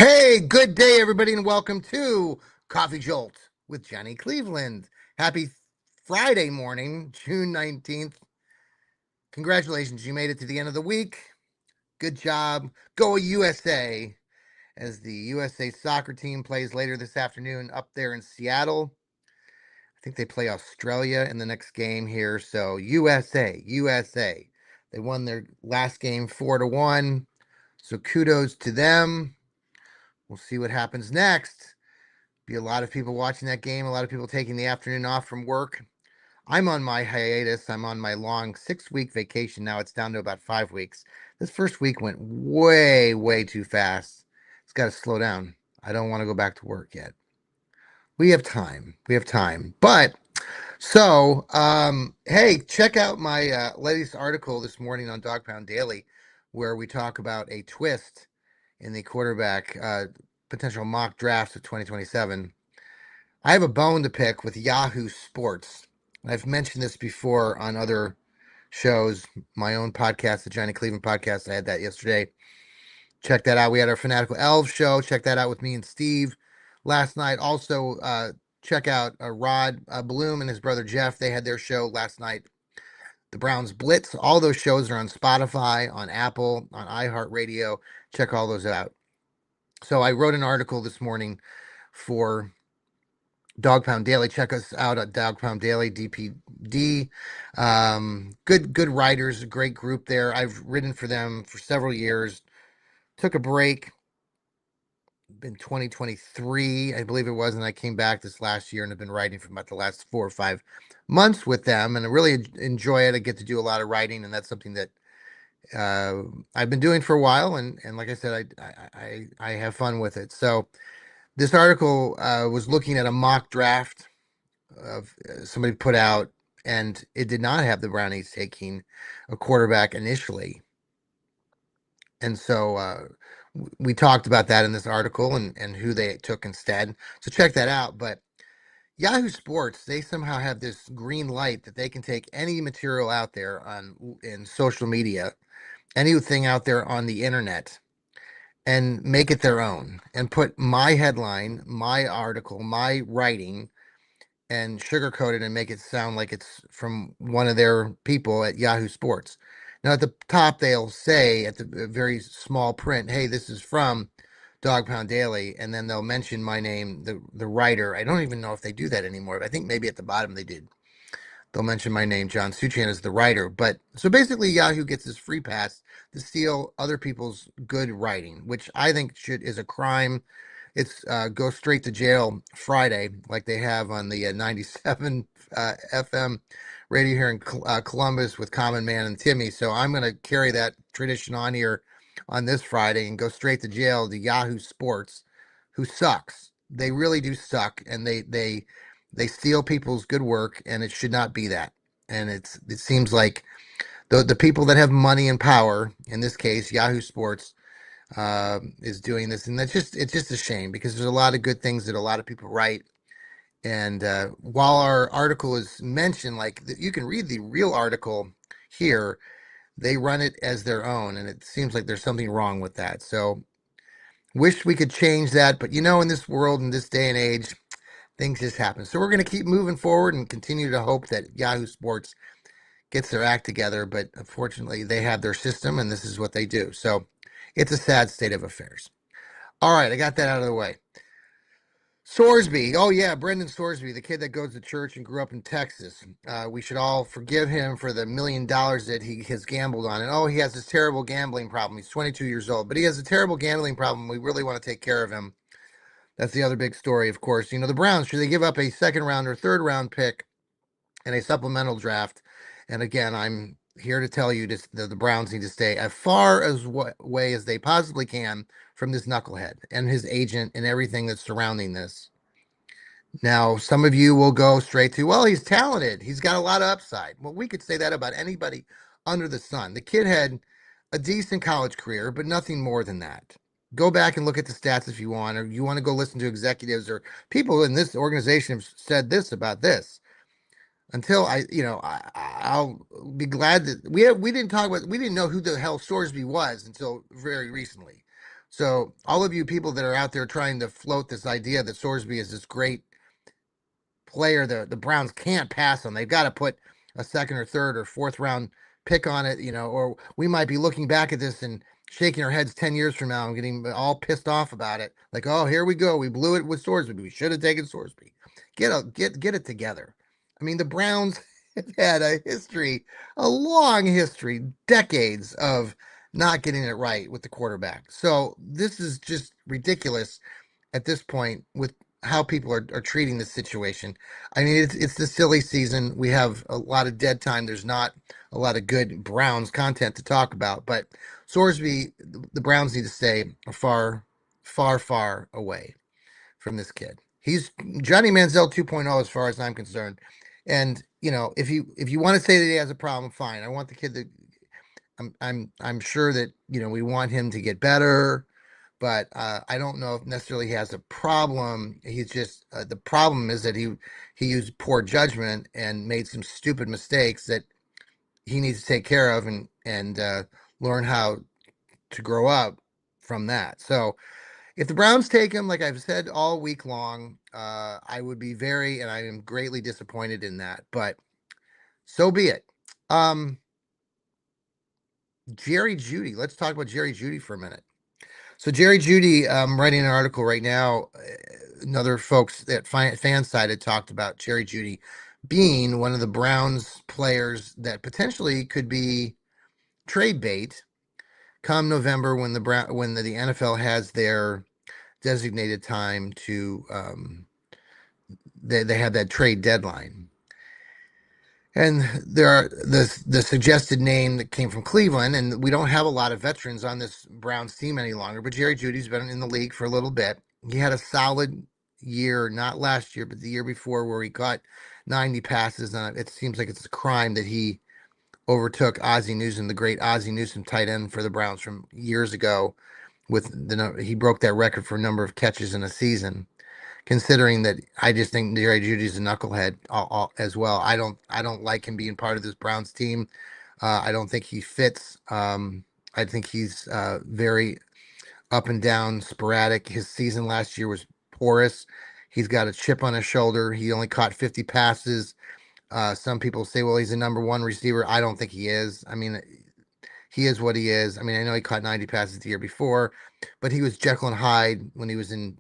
Hey, good day, everybody, and welcome to Coffee Jolt with Johnny Cleveland. Happy Friday morning, June 19th. Congratulations, you made it to the end of the week. Good job. Go USA, as the USA soccer team plays later this afternoon up there in Seattle. I think they play Australia in the next game here. So, USA, USA. They won their last game 4-1. So, kudos to them. We'll see what happens next. Be a lot of people watching that game, a lot of people taking the afternoon off from work. I'm on my hiatus. I'm on my long 6-week vacation now. It's down to about 5 weeks. This first week went way, way too fast. It's got to slow down. I don't want to go back to work yet. We have time. We have time. Hey, check out my latest article this morning on Dog Pound Daily, where we talk about a twist in the quarterback potential mock draft of 2027. I have a bone to pick with Yahoo Sports. I've mentioned this before on other shows, my own podcast, the Johnny Cleveland podcast. I had that yesterday. Check that out. We had our Fanatical Elves show. Check that out with me and Steve last night. Also, check out Rod Bloom and his brother Jeff. They had their show last night. The Browns Blitz. All those shows are on Spotify, on Apple, on iHeartRadio. Check all those out. So I wrote an article this morning for Dog Pound Daily. Check us out at Dog Pound Daily, DPD. Good writers, a great group there. I've written for them for several years. Took a break in 2023, I believe it was, and I came back this last year and have been writing for about the last 4 or 5 months with them, and I really enjoy it. I get to do a lot of writing, and that's something that I've been doing for a while, and like I said, I have fun with it. So this article was looking at a mock draft of somebody put out, and it did not have the Brownies taking a quarterback initially. And so we talked about that in this article and who they took instead. So check that out. But Yahoo Sports, they somehow have this green light that they can take any material out there in social media, anything out there on the internet, and make it their own and put my headline, my article, my writing, and sugarcoat it and make it sound like it's from one of their people at Yahoo Sports. Now, at the top, they'll say at the very small print, hey, this is from Dog Pound Daily, and then they'll mention my name, the writer. I don't even know if they do that anymore. I think maybe at the bottom they did. They'll mention my name, John Suchan, as the writer. But so basically, Yahoo gets this free pass to steal other people's good writing, which I think is a crime. It's go straight to jail Friday, like they have on the 97 FM radio here in Columbus with Common Man and Timmy. So I'm going to carry that tradition on here on this Friday and go straight to jail to Yahoo Sports, who sucks. They really do suck, and they steal people's good work, and it should not be that. And it seems like the people that have money and power, in this case Yahoo Sports, is doing this, and it's just a shame, because there's a lot of good things that a lot of people write. And while our article is mentioned, like you can read the real article here, they run it as their own, and it seems like there's something wrong with that. So wish we could change that, but in this world, in this day and age, things just happen. So we're going to keep moving forward and continue to hope that Yahoo Sports gets their act together. But unfortunately, they have their system, and this is what they do. So it's a sad state of affairs. All right, I got that out of the way. Sorsby. Oh, yeah, Brendan Sorsby, the kid that goes to church and grew up in Texas. We should all forgive him for the $1 million that he has gambled on. And he has this terrible gambling problem. He's 22 years old, but he has a terrible gambling problem. We really want to take care of him. That's the other big story, of course. The Browns, should they give up a second round or third round pick and a supplemental draft? And again, I'm here to tell you the Browns need to stay as far away as they possibly can from this knucklehead and his agent and everything that's surrounding this. Now, some of you will go straight to, well, he's talented. He's got a lot of upside. Well, we could say that about anybody under the sun. The kid had a decent college career, but nothing more than that. Go back and look at the stats if you want, or you want to go listen to executives or people in this organization have said this about this. Until I'll be glad that we didn't talk about, we didn't know who the hell Sorsby was until very recently. So all of you people that are out there trying to float this idea that Sorsby is this great player the Browns can't pass on. They've got to put a second or third or fourth round pick on it, or we might be looking back at this and shaking our heads 10 years from now and getting all pissed off about it. Like, oh, here we go. We blew it with Sorsby. We should have taken Sorsby. Get it together. I mean, the Browns have had a long history, decades of not getting it right with the quarterback. So this is just ridiculous at this point with how people are treating this situation. I mean, it's the silly season. We have a lot of dead time. There's not a lot of good Browns content to talk about, but Sorsby, the Browns need to stay far, far, far away from this kid. He's Johnny Manziel 2.0 as far as I'm concerned. And if you want to say that he has a problem, fine. I want the kid to. I'm sure that we want him to get better, but I don't know if necessarily he has a problem. He's just the problem is that he used poor judgment and made some stupid mistakes that he needs to take care of and learn how to grow up from that. So if the Browns take him, like I've said all week long, I would be and I am greatly disappointed in that. But so be it. Jerry Judy. Let's talk about Jerry Judy for a minute. So Jerry Judy, writing an article right now. Another folks that fan side had talked about Jerry Judy being one of the Browns players that potentially could be trade bait come November when the NFL has their designated time to they have that trade deadline. And there are the suggested name that came from Cleveland, and we don't have a lot of veterans on this Browns team any longer. But Jerry Judy's been in the league for a little bit. He had a solid year, not last year, but the year before, where he caught 90 passes. And it seems like it's a crime that he overtook Ozzie Newsome, the great Ozzie Newsome tight end for the Browns from years ago. He broke that record for a number of catches in a season, considering that I just think Jerry Judy's a knucklehead as well. I don't like him being part of this Browns team. I don't think he fits. I think he's very up and down, sporadic. His season last year was porous. He's got a chip on his shoulder. He only caught 50 passes. Some people say, well, he's a number one receiver. I don't think he is. I mean, he is what he is. I mean, I know he caught 90 passes the year before, but he was Jekyll and Hyde when he was in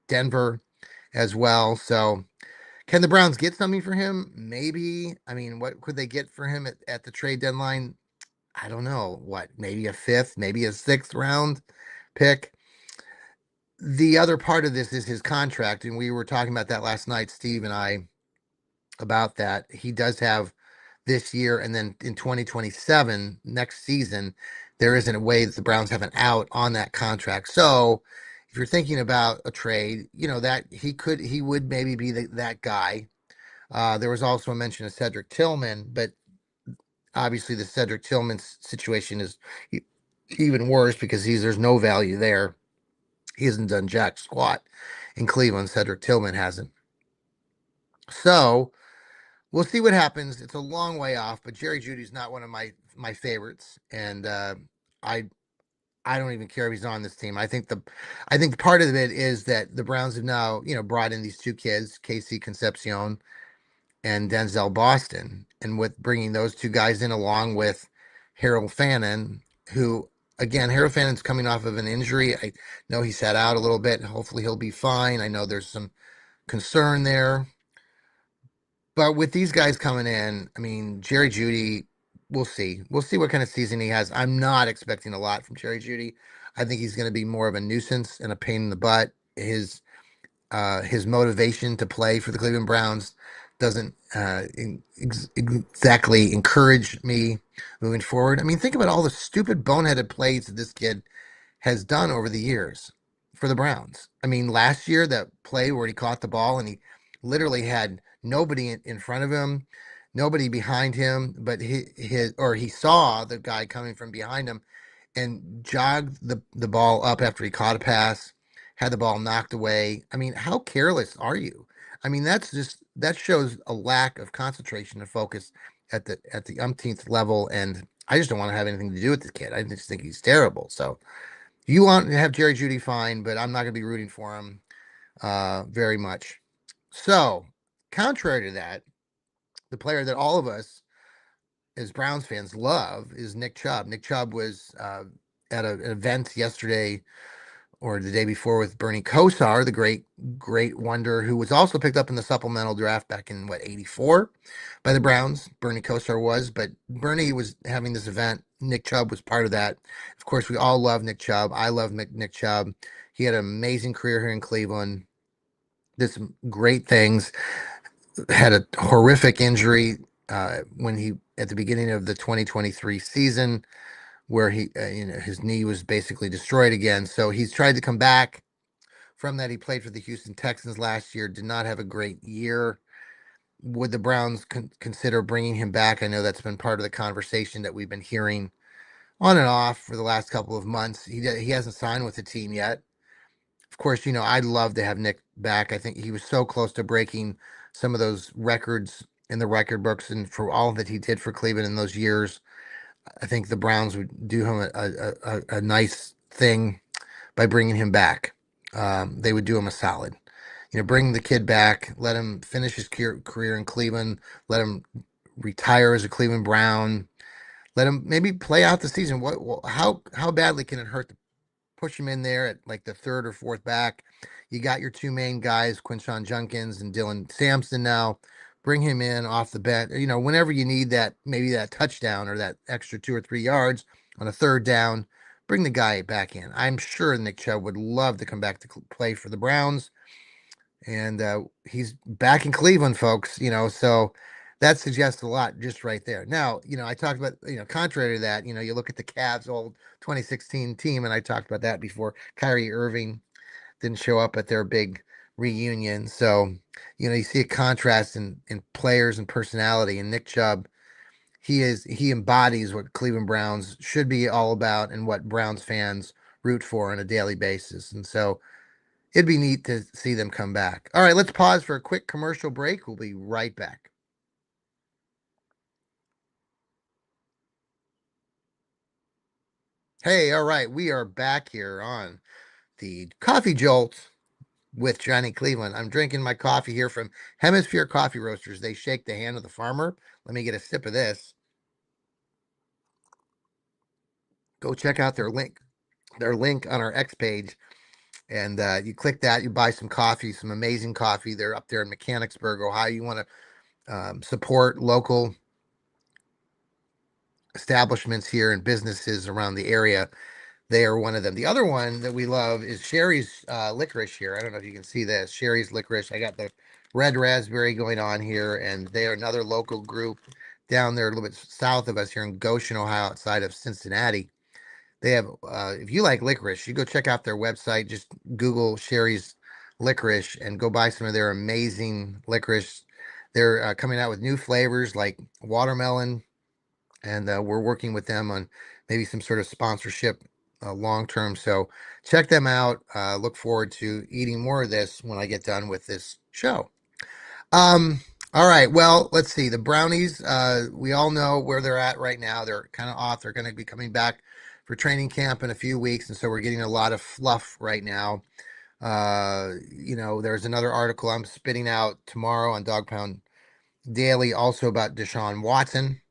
Denver as well. So can the Browns get something for him? Maybe. I mean, what could they get for him at the trade deadline? I don't know. What, maybe a fifth, maybe a sixth round pick. The other part of this is his contract. And we were talking about that last night, Steve and I, about that. He does have this year, and then in 2027, next season, there isn't a way that the Browns have an out on that contract. So if you're thinking about a trade, that he would maybe be that guy. There was also a mention of Cedric Tillman, but obviously the Cedric Tillman situation is even worse because there's no value there. He hasn't done jack squat in Cleveland. Cedric Tillman hasn't. So we'll see what happens. It's a long way off, but Jerry Judy's not one of my favorites, and I I don't even care if he's on this team. I think part of it is that the Browns have now brought in these two kids, Casey Concepcion and Denzel Boston, and with bringing those two guys in along with Harold Fannin, who again Harold Fannon's coming off of an injury. I know he sat out a little bit. Hopefully he'll be fine. I know there's some concern there. But with these guys coming in, I mean, Jerry Judy, we'll see. We'll see what kind of season he has. I'm not expecting a lot from Jerry Judy. I think he's going to be more of a nuisance and a pain in the butt. His motivation to play for the Cleveland Browns doesn't exactly encourage me moving forward. I mean, think about all the stupid boneheaded plays that this kid has done over the years for the Browns. I mean, last year, that play where he caught the ball and he literally had nobody in front of him, nobody behind him, but he saw the guy coming from behind him and jogged the ball up after he caught a pass, had the ball knocked away. I mean, how careless are you? I mean, that shows a lack of concentration and focus at the umpteenth level, and I just don't want to have anything to do with this kid. I just think he's terrible. So You want to have Jerry Judy, fine, but I'm not going to be rooting for him very much. So, contrary to that, the player that all of us as Browns fans love is Nick Chubb. Nick Chubb was at an event yesterday or the day before with Bernie Kosar, the great wonder who was also picked up in the supplemental draft back in what, 84 by the Browns. Bernie Kosar was, but Bernie was having this event. Nick Chubb was part of that. Of course, we all love Nick Chubb. I love Nick Chubb. He had an amazing career here in Cleveland. Did some great things. Had a horrific injury when he at the beginning of the 2023 season, where his knee was basically destroyed again. So he's tried to come back from that. He played for the Houston Texans last year. Did not have a great year. Would the Browns consider bringing him back? I know that's been part of the conversation that we've been hearing on and off for the last couple of months. He hasn't signed with the team yet. Of course, I'd love to have Nick back. I think he was so close to breaking some of those records in the record books, and for all that he did for Cleveland in those years, I think the Browns would do him a nice thing by bringing him back. They would do him a solid. Bring the kid back, let him finish his career in Cleveland, let him retire as a Cleveland Brown, let him maybe play out the season. How badly can it hurt to push him in there at like the third or fourth back? You got your two main guys, Quinshon Judkins and Dylan Sampson now. Bring him in off the bench. Whenever you need that, maybe that touchdown or that extra 2 or 3 yards on a third down, bring the guy back in. I'm sure Nick Chubb would love to come back to play for the Browns, and he's back in Cleveland, folks. So that suggests a lot just right there. Now, I talked about, contrary to that, you look at the Cavs' old 2016 team, and I talked about that before. Kyrie Irving didn't show up at their big reunion, so you see a contrast in players and personality. And Nick Chubb, he embodies what Cleveland Browns should be all about and what Browns fans root for on a daily basis. And so it'd be neat to see them come back. All right, let's pause for a quick commercial break. We'll be right back. Hey, all right, we are back here on the Coffee Jolt with Johnny Cleveland. I'm drinking my coffee here from Hemisphere Coffee Roasters. They shake the hand of the farmer. Let me get a sip of this. Go check out their link on our X page, and you click that. You buy some coffee, some amazing coffee. They're up there in Mechanicsburg, Ohio. You want to support local establishments here and businesses around the area. They are one of them. The other one that we love is Sherry's Licorice here. I don't know if you can see this. Sherry's Licorice. I got the red raspberry going on here, and they are another local group down there a little bit south of us here in Goshen, Ohio, outside of Cincinnati. They have, if you like licorice, you go check out their website. Just Google Sherry's Licorice and go buy some of their amazing licorice. They're coming out with new flavors like watermelon, and we're working with them on maybe some sort of sponsorship long term. So check them out. Look forward to eating more of this when I get done with this show. All right. Well, let's see. The Brownies, we all know where they're at right now. They're kind of off. They're going to be coming back for training camp in a few weeks. And so we're getting a lot of fluff right now. There's another article I'm spitting out tomorrow on Dog Pound Daily also about Deshaun Watson.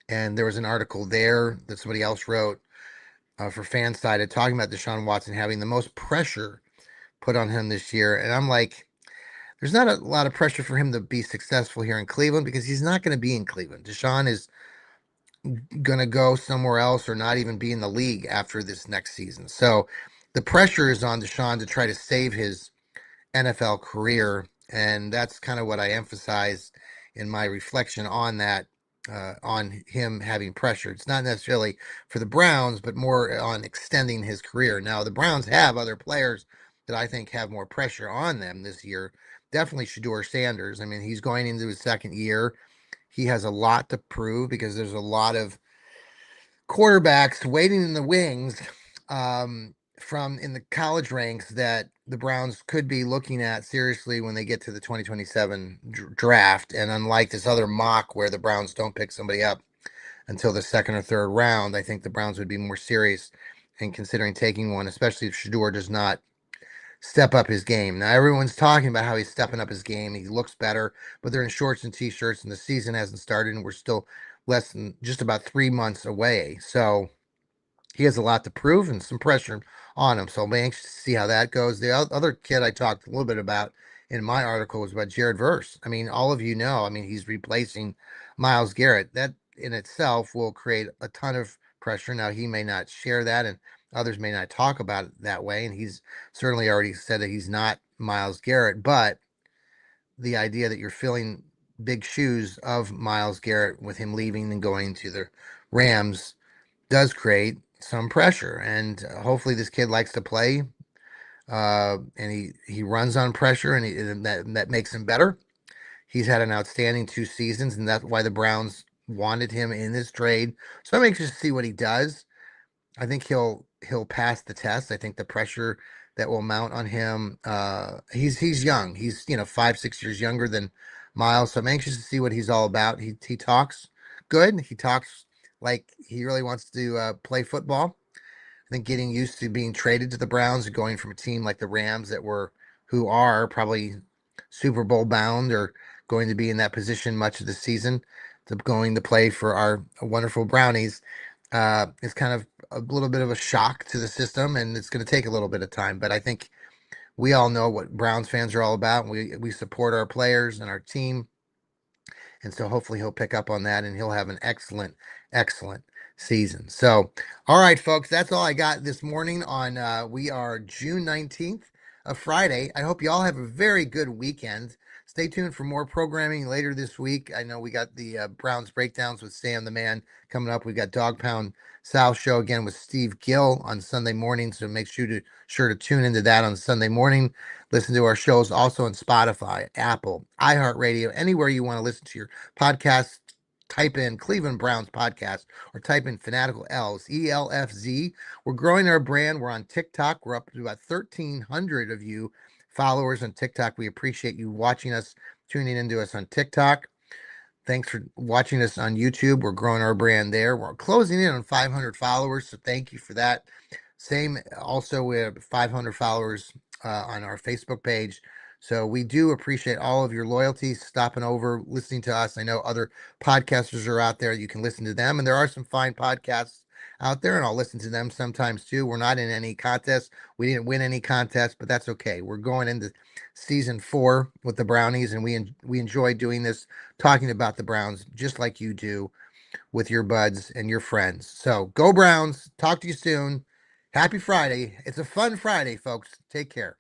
And there was an article there that somebody else wrote for Fansided talking about Deshaun Watson having the most pressure put on him this year. And I'm like, there's not a lot of pressure for him to be successful here in Cleveland because he's not going to be in Cleveland. Deshaun is going to go somewhere else or not even be in the league after this next season. So the pressure is on Deshaun to try to save his NFL career. And that's kind of what I emphasize in my reflection on that, on him having pressure. It's not necessarily for the Browns, but more on extending his career. Now, the Browns have other players that I think have more pressure on them this year. Definitely Shedeur Sanders. I mean, he's going into his second year. He has a lot to prove because there's a lot of quarterbacks waiting in the wings from in the college ranks that the Browns could be looking at seriously when they get to the 2027 draft. And unlike this other mock where the Browns don't pick somebody up until the second or third round, I think the Browns would be more serious and considering taking one, especially if Shador does not step up his game. Now everyone's talking about how he's stepping up his game. He looks better, but they're in shorts and t-shirts, and the season hasn't started, and we're still less than just about 3 months away. So he has a lot to prove and some pressure on him. So I'm anxious to see how that goes. The other kid I talked a little bit about in my article was about Jared Verse. I mean, all of you know, I mean, he's replacing Myles Garrett. That in itself will create a ton of pressure. Now, he may not share that, and others may not talk about it that way. And he's certainly already said that he's not Myles Garrett. But the idea that you're filling big shoes of Myles Garrett with him leaving and going to the Rams does create some pressure, and hopefully this kid likes to play, and he runs on pressure, and that makes him better. He's had an outstanding 2 seasons, and that's why the Browns wanted him in this trade. So I'm anxious to see what he does. I think he'll pass the test. I think the pressure that will mount on him. He's young. He's 5 6 years younger than Miles. So I'm anxious to see what he's all about. He talks good. He talks like he really wants to play football. I think getting used to being traded to the Browns and going from a team like the Rams who are probably Super Bowl bound or going to be in that position much of the season to going to play for our wonderful Brownies is kind of a little bit of a shock to the system, and it's going to take a little bit of time. But I think we all know what Browns fans are all about. We support our players and our team, and so hopefully he'll pick up on that and he'll have an excellent season. So, all right, folks, that's all I got this morning on we are June 19th, a Friday. I hope you all have a very good weekend. Stay tuned for more programming later this week. I know we got the Browns breakdowns with Sam the Man coming up. We got Dog Pound South show again with Steve Gill on Sunday morning. So make sure to tune into that on Sunday morning. Listen to our shows also on Spotify, Apple, iHeartRadio, anywhere you want to listen to your podcast. Type in Cleveland Browns podcast or type in Fanatical L's, ELFZ. We're growing our brand. We're on TikTok. We're up to about 1,300 of you followers on TikTok. We appreciate you watching us, tuning into us on TikTok. Thanks for watching us on YouTube. We're growing our brand there. We're closing in on 500 followers, so thank you for that. Same, also, we have 500 followers on our Facebook page. So we do appreciate all of your loyalty, stopping over, listening to us. I know other podcasters are out there. You can listen to them, and there are some fine podcasts out there, and I'll listen to them sometimes too. We're not in any contest. We didn't win any contest, but that's okay. We're going into season 4 with the Brownies, and we enjoy doing this, talking about the Browns just like you do with your buds and your friends. So go Browns. Talk to you soon. Happy Friday. It's a fun Friday, folks. Take care.